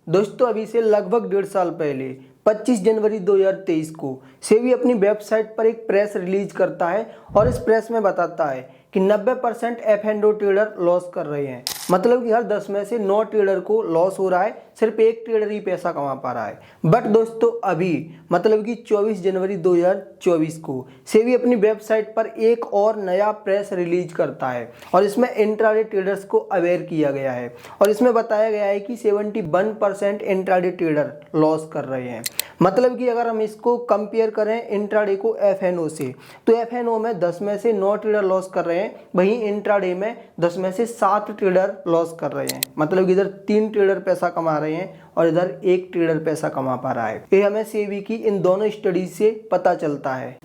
दोस्तों अभी से लगभग 1.5 साल पहले 25 जनवरी 2023 को सेबी अपनी वेबसाइट पर एक प्रेस रिलीज करता है और इस प्रेस में बताता है कि 90% F&O ट्रेडर लॉस कर रहे हैं। मतलब कि हर 10 में से 9 ट्रेडर को लॉस हो रहा है, सिर्फ एक ट्रेडर ही पैसा कमा पा रहा है। बट दोस्तों अभी मतलब कि 24 जनवरी 2024 को सेबी अपनी वेबसाइट पर एक और नया प्रेस रिलीज करता है और इसमें इंट्राडे ट्रेडर्स को अवेयर किया गया है और इसमें बताया गया है कि 71% इंट्राडे ट्रेडर लॉस कर रहे हैं। मतलब कि अगर हम इसको कंपेयर करें इंट्राडे को F&O से, तो F&O में 10 में से 9 ट्रेडर लॉस कर रहे हैं, वहीं इंट्राडे में 10 में से 7 ट्रेडर लॉस कर रहे हैं। मतलब कि इधर 3 ट्रेडर पैसा कमा रहे हैं और इधर 1 ट्रेडर पैसा कमा पा रहा है। ये हमें सेबी की इन दोनों स्टडीज से पता चलता है।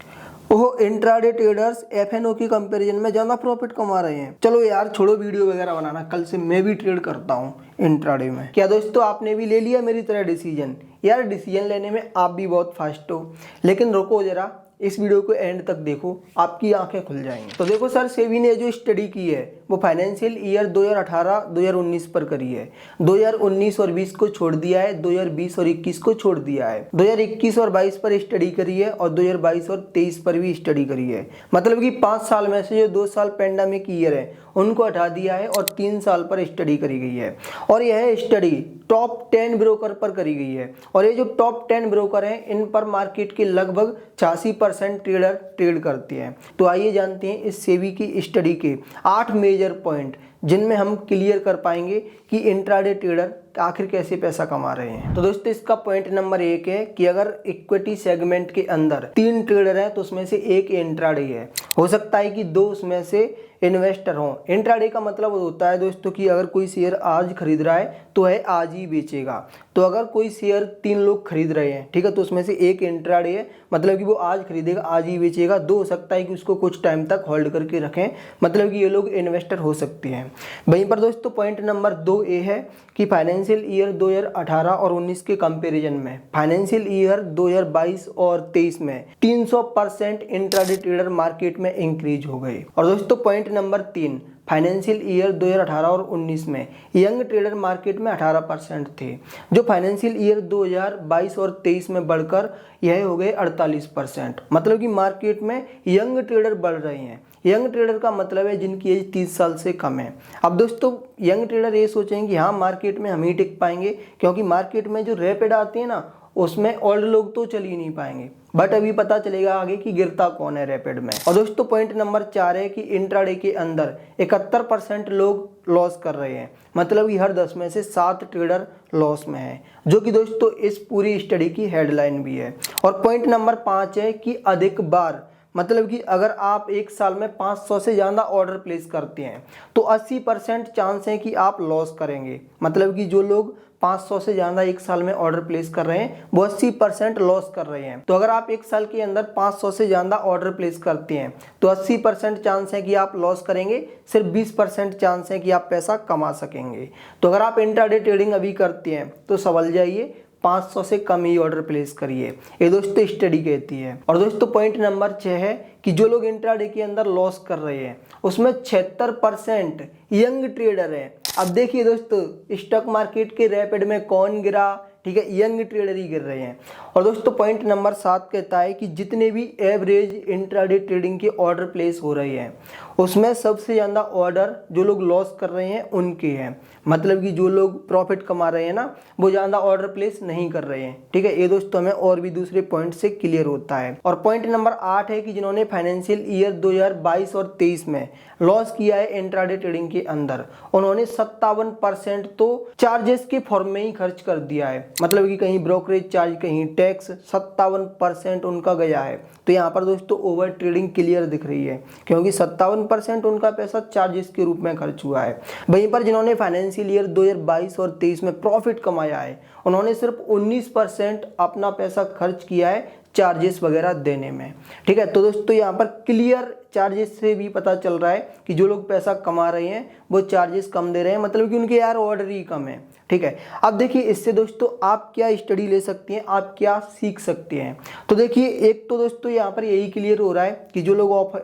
ओह, इंट्राडे ट्रेडर्स F&O की कंपैरिजन में ज़्यादा प्रॉफिट कमा रहे हैं। चलो यार छोड़ो वीडियो वगैरह बनाना, कल से मैं भी ट्रेड करता हूँ इंट्राडे में। क्या दोस्तों आपने भी ले लिया मेरी तरह डिसीजन? यार डिसीजन लेने में आप भी बहुत फास्ट हो, लेकिन रुको जरा, इस वीडियो को एंड तक देखो, आपकी आंखें खुल जाएंगी। तो देखो सर, सेबी ने जो स्टडी की है वो फाइनेंशियल ईयर 2018-2019 पर करी है। 2019 और 20 को छोड़ दिया है, 2020 और 21 को छोड़ दिया है। 2021 और 22 पर स्टडी करी है और 2022 और 23 पर भी स्टडी करी है। मतलब कि 5 साल में से जो 2 साल पेंडेमिक ईयर है उनको हटा दिया है और 3 साल पर स्टडी करी गई है। और यह स्टडी टॉप 10 ब्रोकर पर करी गई है और ये जो टॉप 10 ब्रोकर हैं इन पर मार्केट के लगभग 86% ट्रेडर ट्रेड करते हैं। तो आइए जानते हैं इस सेबी की स्टडी के 8 मेजर पॉइंट, जिनमें हम क्लियर कर पाएंगे कि इंट्राडे ट्रेडर आखिर कैसे पैसा कमा रहे हैं। तो दोस्तों इसका पॉइंट नंबर 1 है कि अगर इक्विटी सेगमेंट के अंदर 3 ट्रेडर हैं तो उसमें से एक इंट्राडे है। हो सकता है कि 2 उसमें से इन्वेस्टर हों। इंट्राडे का मतलब होता है दोस्तों कि अगर कोई शेयर आज खरीद रहा है तो है आज ही बेचेगा। तो अगर कोई शेयर 3 लोग खरीद रहे हैं, ठीक है, तो उसमें से एक इंट्राडे है, मतलब कि वो आज खरीदेगा आज ही बेचेगा। 2 हो सकता है कि उसको कुछ टाइम तक होल्ड करके रखें, मतलब कि ये लोग इन्वेस्टर हो सकते हैं। वहीं पर दोस्तों पॉइंट नंबर 2 ये है कि फाइनेंशियल ईयर 2018 और 19 के कंपैरिजन में फाइनेंशियल ईयर 2022 और 23 में 300% इंट्राडे ट्रेडर मार्केट में इंक्रीज हो गए। और दोस्तों पॉइंट नंबर 3, फाइनेंशियल ईयर 2018 और 19 में यंग ट्रेडर मार्केट में 18% थे, जो फाइनेंशियल ईयर 2022 और 23 में बढ़कर यह हो गए 48%। मतलब कि मार्केट में यंग ट्रेडर बढ़ रहे हैं। यंग ट्रेडर का मतलब है जिनकी एज 30 साल से कम है। अब दोस्तों यंग ट्रेडर ये सोचेंगे कि हाँ मार्केट में हम ही टिक पाएंगे, क्योंकि मार्केट में जो रैपिड आती है ना उसमें ओल्ड लोग तो चल ही नहीं पाएंगे। बट अभी पता चलेगा आगे कि गिरता कौन है रैपिड में। और दोस्तों पॉइंट नंबर 4 है कि इंट्राडे के अंदर 71% लोग लॉस कर रहे हैं। मतलब कि हर 10 में से 7 ट्रेडर लॉस में है, जो कि दोस्तों इस पूरी स्टडी की हेडलाइन भी है। और पॉइंट नंबर 5 है कि अधिक बार, मतलब कि अगर आप एक साल में 500 से ज़्यादा ऑर्डर प्लेस करते हैं तो 80% चांस है कि आप लॉस करेंगे। मतलब कि जो लोग 500 से ज़्यादा एक साल में ऑर्डर प्लेस कर रहे हैं वो 80% लॉस कर रहे हैं। तो अगर आप एक साल के अंदर 500 से ज़्यादा ऑर्डर प्लेस करते हैं तो 80% चांस है कि आप लॉस करेंगे, सिर्फ 20% चांस है कि आप पैसा कमा सकेंगे। तो अगर आप इंट्राडे ट्रेडिंग अभी करते हैं तो संभल जाइए, 500 से कम ही ऑर्डर प्लेस करिए, ये दोस्तों स्टडी कहती है। और दोस्तों पॉइंट नंबर 6 है कि जो लोग इंट्राडे के अंदर लॉस कर रहे हैं उसमें 76% यंग ट्रेडर है। अब देखिए दोस्तों स्टॉक मार्केट के रैपिड में कौन गिरा, ठीक है, यंग ट्रेडर ही गिर रहे हैं। और दोस्तों पॉइंट नंबर 7 कहता है कि जितने भी एवरेज इंट्राडे ट्रेडिंग के ऑर्डर प्लेस हो रहे हैं उसमें सबसे ज़्यादा ऑर्डर जो लोग लॉस कर रहे हैं उनके हैं। मतलब कि जो लोग प्रॉफिट कमा रहे हैं ना वो ज़्यादा ऑर्डर प्लेस नहीं कर रहे हैं, ठीक है। ये दोस्तों हमें और भी दूसरे पॉइंट से क्लियर होता है। और पॉइंट नंबर 8 है कि जिन्होंने फाइनेंशियल ईयर 2022 और 23 में लॉस किया है इंट्राडे ट्रेडिंग के अंदर, उन्होंने 57% तो चार्जेस के फॉर्म में ही खर्च कर दिया है। मतलब कि कहीं ब्रोकरेज चार्ज, कहीं टैक्स, 57% उनका गया है। तो यहाँ पर दोस्तों ओवर ट्रेडिंग क्लियर दिख रही है, क्योंकि 57% उनका पैसा चार्जेस के रूप में खर्च हुआ है। वहीं पर जिन्होंने फाइनेंशियल ईयर 2022 और 23 में प्रॉफिट कमाया है उन्होंने सिर्फ 19% अपना पैसा खर्च किया है चार्जेस वगैरह देने में, ठीक है। तो दोस्तों यहाँ पर क्लियर चार्जेस से भी पता चल रहा है कि जो लोग पैसा कमा रहे हैं वो चार्जेस कम दे रहे हैं, मतलब कि उनके यार ऑर्डर ही कम है। ठीक है। अब देखिए इससे दोस्तों आप क्या स्टडी ले सकते हैं, आप क्या सीख सकते हैं। तो देखिए एक तो दोस्तों यहाँ पर यही क्लियर हो रहा है कि जो लोग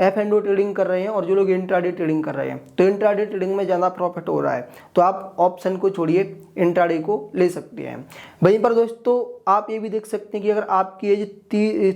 एफ एंड ओ ट्रेडिंग कर रहे हैं और जो लोग इंट्राडे ट्रेडिंग कर रहे हैं, तो इंट्राडे ट्रेडिंग में ज़्यादा प्रॉफिट हो रहा है, तो आप ऑप्शन को छोड़िए, इंट्राडे को ले सकते हैं। वहीं पर दोस्तों आप ये भी देख सकते हैं कि अगर आपकी एज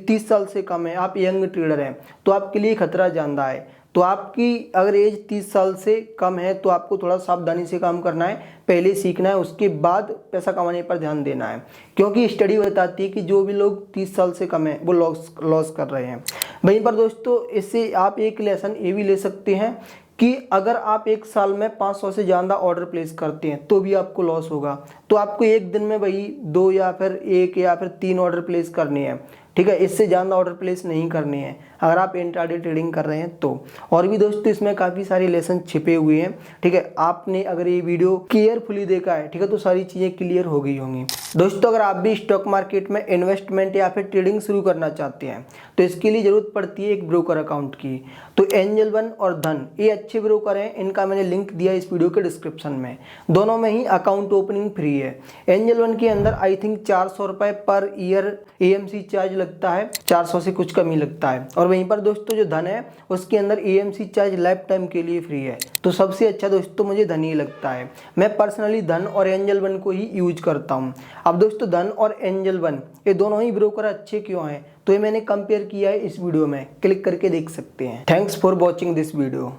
30 साल से कम है, आप यंग ट्रेडर हैं, तो आपके लिए खतरा ज़्यादा है। तो आपकी अगर एज 30 साल से कम है तो आपको थोड़ा सावधानी से काम करना है, पहले सीखना है, उसके बाद पैसा कमाने पर ध्यान देना है, क्योंकि स्टडी बताती है कि जो भी लोग 30 साल से कम है वो लॉस कर रहे हैं। वहीं पर दोस्तों इससे आप एक लेसन ये भी ले सकते हैं कि अगर आप एक साल में 500 से ज़्यादा ऑर्डर प्लेस करते हैं तो भी आपको लॉस होगा, तो आपको एक दिन में वही 2 या फिर 1 या फिर 3 ऑर्डर प्लेस करने हैं, ठीक है, इससे ज़्यादा ऑर्डर प्लेस नहीं करने हैं अगर आप इंट्राडे ट्रेडिंग कर रहे हैं तो। और भी दोस्तों इसमें काफ़ी सारे लेसन छिपे हुए हैं, ठीक है, आपने अगर ये वीडियो केयरफुली देखा है, ठीक है, तो सारी चीज़ें क्लियर हो गई होंगी। दोस्तों अगर आप भी स्टॉक मार्केट में इन्वेस्टमेंट या फिर ट्रेडिंग शुरू करना चाहते हैं तो इसके लिए ज़रूरत पड़ती है एक ब्रोकर अकाउंट की। तो एंजल वन और धन ये अच्छे ब्रोकर हैं, इनका मैंने लिंक दिया इस वीडियो के डिस्क्रिप्शन में। दोनों में ही अकाउंट ओपनिंग फ्री है। एंजल वन के अंदर आई थिंक 400 रुपये पर ईयर AMC चार्ज लगता है, 400 से कुछ कम ही लगता है। और वहीं पर दोस्तों जो धन है उसके अंदर AMC चार्ज लाइफ टाइम के लिए फ्री है। तो सबसे अच्छा दोस्तों मुझे धन ही लगता है, मैं पर्सनली धन और एंजल वन को ही यूज करता हूँ। अब दोस्तों धन और एंजल वन ये दोनों ही ब्रोकर अच्छे क्यों हैं, तो ये मैंने कंपेयर किया है इस वीडियो में, क्लिक करके देख सकते हैं। Thanks for watching this video.